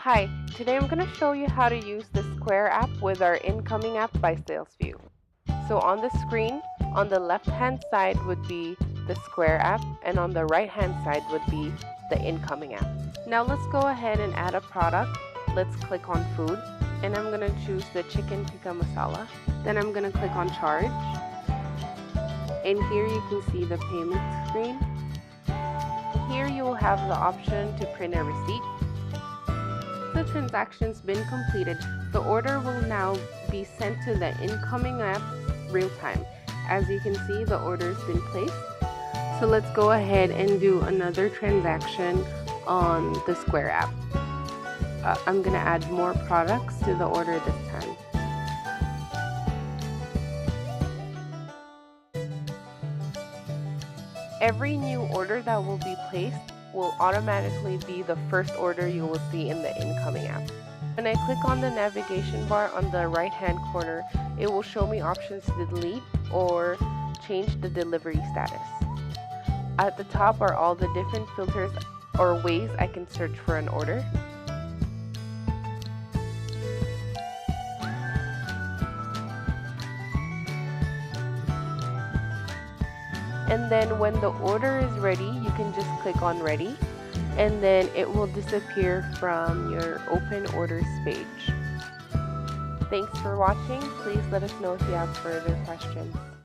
Hi, today I'm going to show you how to use the Square app with our incoming app by SalesVu. So on the screen, on the left-hand side would be the Square app, and on the right-hand side would be the incoming app. Now let's go ahead and add a product. Let's click on food, and I'm going to choose the chicken tikka masala. Then I'm going to click on charge, and here you can see the payment screen. Here you will have the option to print a receipt. The transaction's been completed, the order will now be sent to the incoming app real time. As you can see, the order's been placed. So let's go ahead and do another transaction on the Square app. I'm going to add more products to the order this time. Every new order that will be placed will automatically be the first order you will see in the incoming app. When I click on the navigation bar on the right hand corner, it will show me options to delete or change the delivery status. At the top are all the different filters or ways I can search for an order. And then when the order is ready, you can just click on ready, and then it will disappear from your open orders page. Thanks for watching. Please let us know if you have further questions.